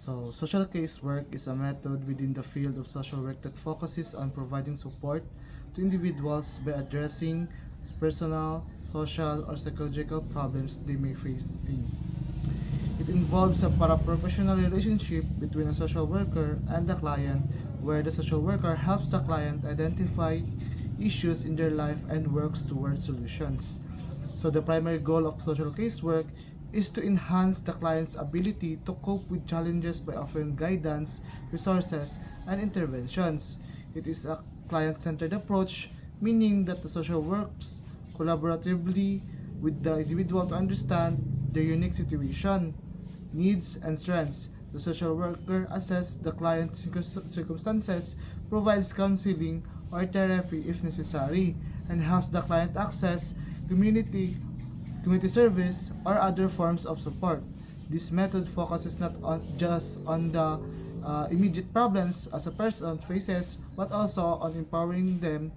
So, social casework is a method within the field of social work that focuses on providing support to individuals by addressing personal, social, or psychological problems they may face. It involves a paraprofessional relationship between a social worker and the client, where the social worker helps the client identify issues in their life and works towards solutions. So the primary goal of social casework is to enhance the client's ability to cope with challenges by offering guidance, resources, and interventions. It is a client-centered approach, meaning that the social works collaboratively with the individual to understand their unique situation, needs, and strengths. The social worker assesses the client's circumstances, provides counseling or therapy if necessary, and helps the client access community community service, or other forms of support. This method focuses not on just on the immediate problems as a person faces, but also on empowering them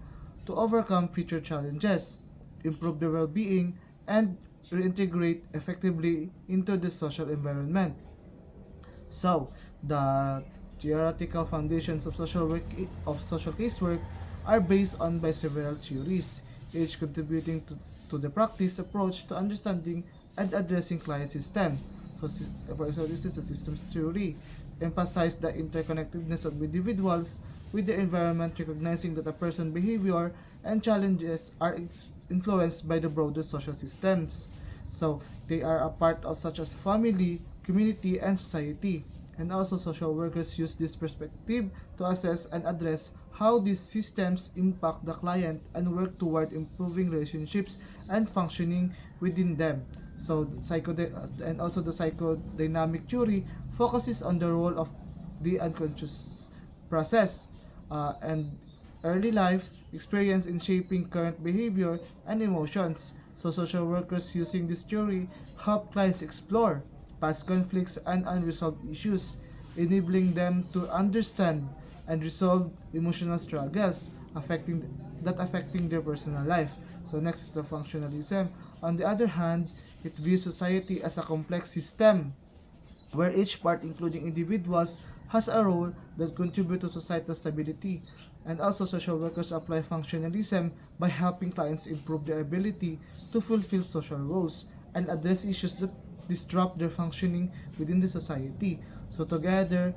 to overcome future challenges, improve their well-being, and reintegrate effectively into the social environment. So, the theoretical foundations of social casework are based on by several theories, each contributing to the practice approach to understanding and addressing client system. So, for example, this is the systems theory, emphasize the interconnectedness of individuals with the environment, recognizing that a person's behavior and challenges are influenced by the broader social systems. So they are a part of such as family, community, and society. And also social workers use this perspective to assess and address how these systems impact the client and work toward improving relationships and functioning within them. So and also the psychodynamic theory focuses on the role of the unconscious process and early life experience in shaping current behavior and emotions. So social workers using this theory help clients explore past conflicts and unresolved issues, enabling them to understand and resolve emotional struggles affecting their personal life. So next is the functionalism. On the other hand, it views society as a complex system where each part, including individuals, has a role that contributes to societal stability. And also, social workers apply functionalism by helping clients improve their ability to fulfill social roles and address issues that disrupt their functioning within the society. So together,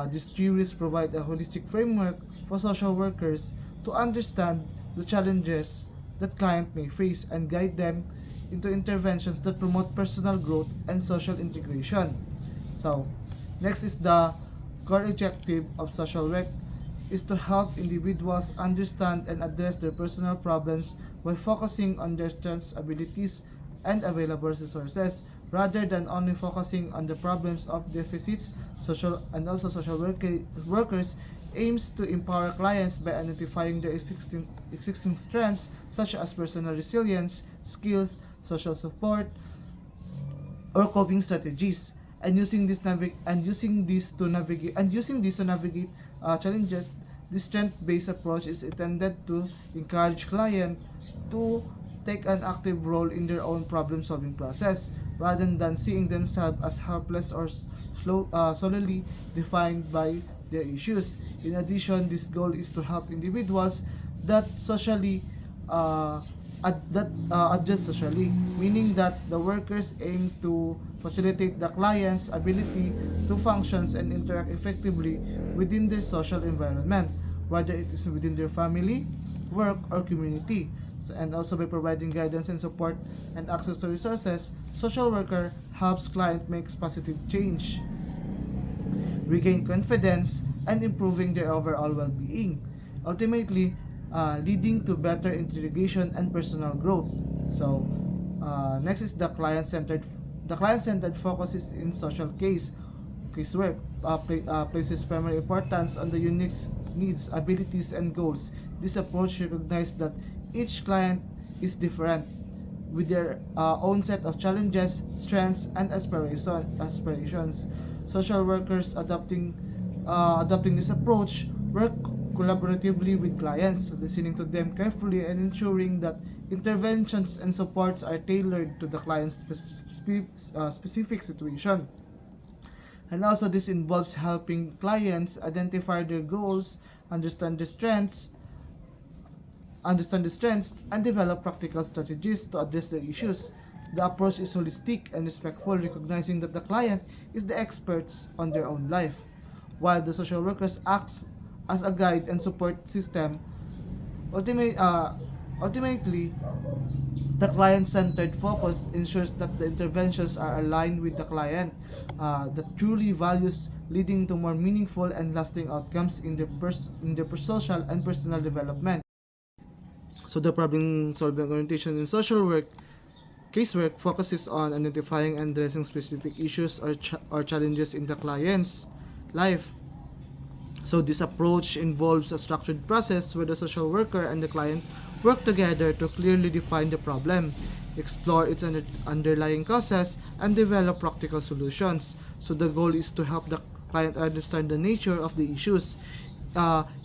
these theories provide a holistic framework for social workers to understand the challenges that client may face and guide them into interventions that promote personal growth and social integration. So, next is the core objective of social work is to help individuals understand and address their personal problems by focusing on their strengths, abilities, and available resources rather than only focusing on the problems of deficits. Social workers aims to empower clients by identifying their existing strengths such as personal resilience, skills, social support, or coping strategies, and using this to navigate challenges. This strength-based approach is intended to encourage client to take an active role in their own problem-solving process rather than seeing themselves as helpless or solely defined by their issues. In addition, this goal is to help individuals that socially uh, adjust socially, meaning that the workers aim to facilitate the client's ability to function and interact effectively within the social environment, whether it is within their family, work, or community. So, and also by providing guidance and support and access to resources, social worker helps client make positive change, regain confidence, and improving their overall well-being, ultimately leading to better integration and personal growth. So, next is the client-centered. The client-centered focuses in social casework places primary importance on the unique needs, abilities, and goals. This approach recognizes that each client is different with their own set of challenges, strengths, and aspirations. Social workers adopting this approach work collaboratively with clients, listening to them carefully and ensuring that interventions and supports are tailored to the client's specific situation. And also this involves helping clients identify their goals, understand their strengths, and develop practical strategies to address their issues. The approach is holistic and respectful, recognizing that the client is the experts on their own life, while the social workers acts as a guide and support system. Ultimate, uh, Ultimately, the client-centered focus ensures that the interventions are aligned with the client, that truly values, leading to more meaningful and lasting outcomes in their social and personal development. So the problem-solving orientation in social work, casework focuses on identifying and addressing specific issues or challenges in the client's life. So this approach involves a structured process where the social worker and the client work together to clearly define the problem, explore its underlying causes, and develop practical solutions. So the goal is to help the client understand the nature of the issues,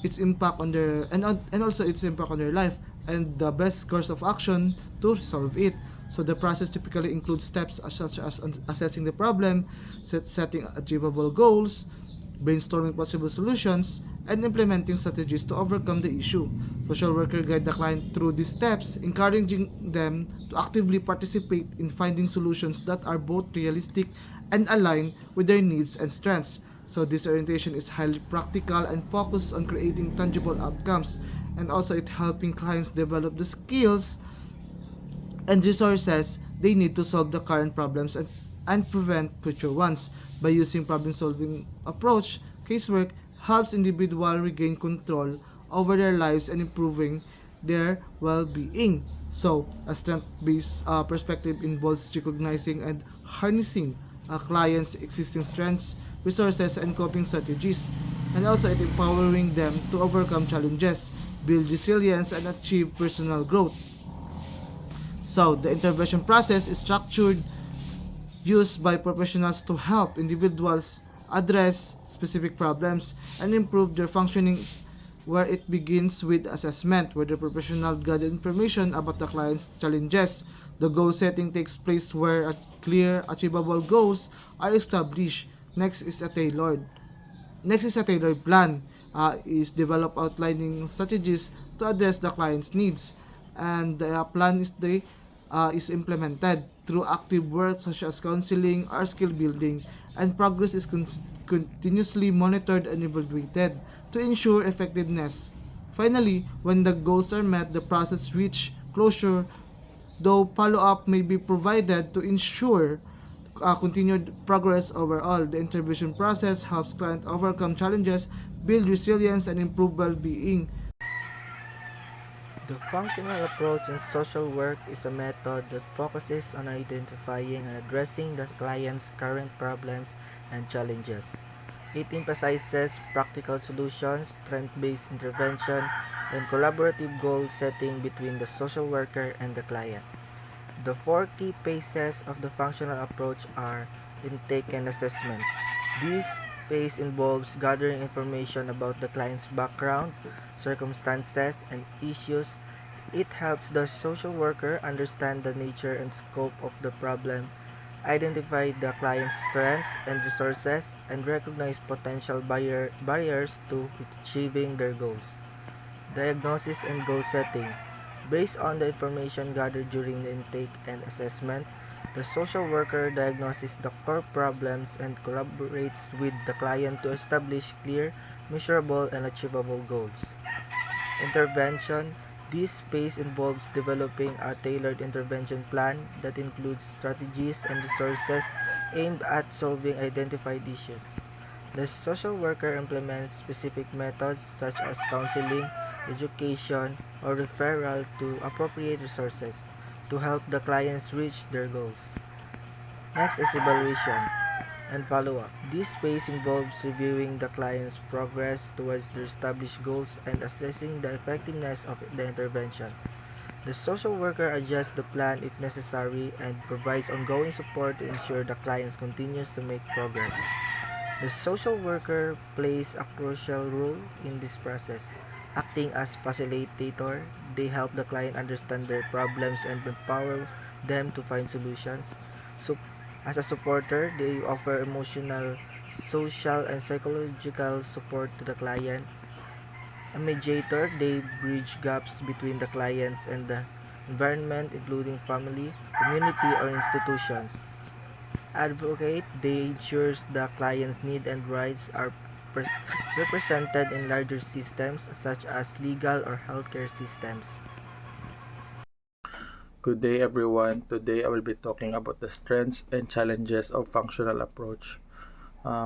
its impact on their and also its impact on their life, and the best course of action to resolve it. So the process typically includes steps such as assessing the problem, setting achievable goals, brainstorming possible solutions, and implementing strategies to overcome the issue. Social worker guide the client through these steps, encouraging them to actively participate in finding solutions that are both realistic and aligned with their needs and strengths. So this orientation is highly practical and focused on creating tangible outcomes, and also it helping clients develop the skills and resources they need to solve the current problems and prevent future ones. By using problem solving approach, casework helps individual regain control over their lives and improving their well-being. So, a strength-based perspective involves recognizing and harnessing a client's existing strengths, resources, and coping strategies, and also it empowering them to overcome challenges, build resilience, and achieve personal growth. So, the intervention process is structured, used by professionals to help individuals address specific problems and improve their functioning, where it begins with assessment, where the professional gather information about the client's challenges. The goal setting takes place where clear, achievable goals are established. Next is a tailored plan. Is develop outlining strategies to address the client's needs, and the plan is implemented through active work such as counseling or skill building, and progress is continuously monitored and evaluated to ensure effectiveness. Finally, when the goals are met, the process reach closure, though follow-up may be provided to ensure continued progress overall. The intervention process helps clients overcome challenges, build resilience, and improve well-being. The functional approach in social work is a method that focuses on identifying and addressing the client's current problems and challenges. It emphasizes practical solutions, strength-based intervention, and collaborative goal setting between the social worker and the client. The four key phases of the functional approach are intake and assessment. This phase involves gathering information about the client's background, circumstances, and issues. It helps the social worker understand the nature and scope of the problem, identify the client's strengths and resources, and recognize potential barriers to achieving their goals. Diagnosis and goal setting. Based on the information gathered during the intake and assessment, the social worker diagnoses the core problems and collaborates with the client to establish clear, measurable, and achievable goals. Intervention. This phase involves developing a tailored intervention plan that includes strategies and resources aimed at solving identified issues. The social worker implements specific methods such as counseling, education, or referral to appropriate resources to help the clients reach their goals. Next is evaluation and follow-up. This phase involves reviewing the client's progress towards their established goals and assessing the effectiveness of the intervention. The social worker adjusts the plan if necessary and provides ongoing support to ensure the client continues to make progress. The social worker plays a crucial role in this process. Acting as facilitator, they help the client understand their problems and empower them to find solutions. So, as a supporter, they offer emotional social and psychological support to the client. A mediator, they bridge gaps between the clients and the environment, including family, community, or institutions. Advocate, they ensures the client's needs and rights are pres- represented in larger systems such as legal or healthcare systems. Good day everyone. Today I will be talking about the strengths and challenges of functional approach.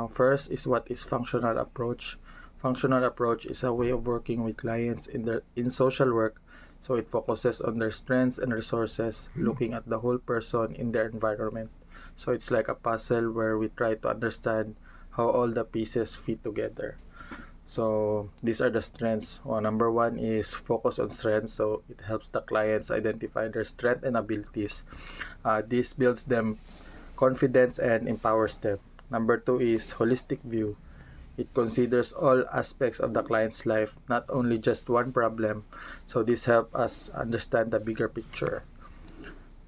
First is what is functional approach. Functional approach is a way of working with clients in social work, so it focuses on their strengths and resources, looking at the whole person in their environment. So it's like a puzzle where we try to understand how all the pieces fit together. So these are the strengths. Number one is focus on strengths. So it helps the clients identify their strengths and abilities. This builds them confidence and empowers them. Number two is holistic view. It considers all aspects of the client's life, not only just one problem. So this helps us understand the bigger picture.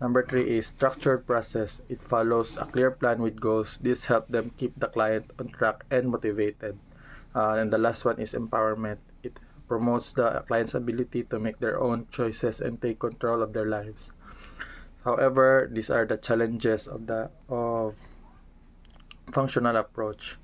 Number three is structured process. It follows a clear plan with goals. This helps them keep the client on track and motivated. And the last one is empowerment. It promotes the client's ability to make their own choices and take control of their lives. However, these are the challenges of functional approach.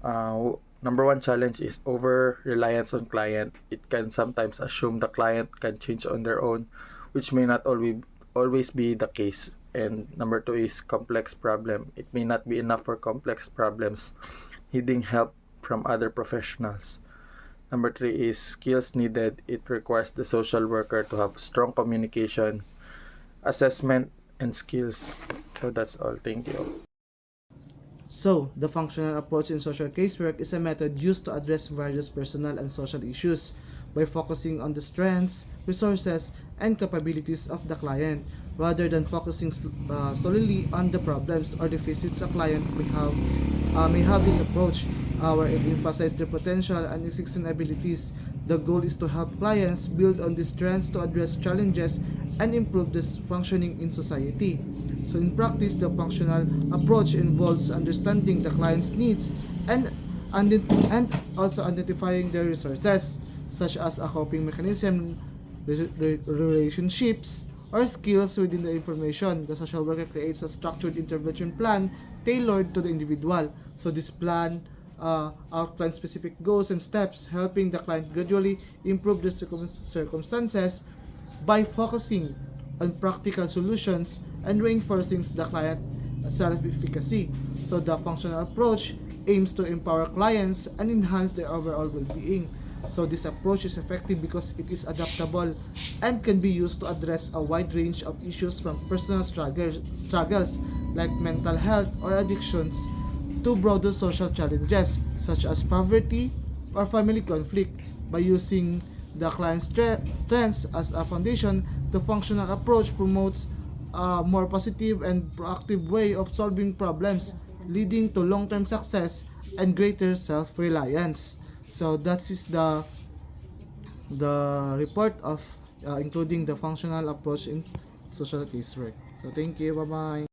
Number one challenge is over reliance on client. It can sometimes assume the client can change on their own, which may not always be the case. And number two is complex problem. It may not be enough for complex problems, needing help from other professionals. Number three is skills needed. It requires the social worker to have strong communication, assessment, and skills. So that's all. Thank you. So, the functional approach in social casework is a method used to address various personal and social issues by focusing on the strengths, resources, and capabilities of the client rather than focusing solely on the problems or deficits a client may have. This approach where it emphasizes their potential and existing abilities. The goal is to help clients build on these strengths to address challenges and improve this functioning in society. So in practice, the functional approach involves understanding the client's needs and also identifying their resources, such as a coping mechanism, relationships, or skills within the information. The social worker creates a structured intervention plan tailored to the individual. So this plan outlines specific goals and steps, helping the client gradually improve the circumstances by focusing on practical solutions and reinforcing the client self-efficacy. So the functional approach aims to empower clients and enhance their overall well-being. So this approach is effective because it is adaptable and can be used to address a wide range of issues from personal struggles like mental health or addictions to broader social challenges such as poverty or family conflict. By using the client's strengths as a foundation, the functional approach promotes a more positive and proactive way of solving problems, leading to long-term success and greater self-reliance. So that is the report of including the functional approach in social casework. So thank you. Bye bye.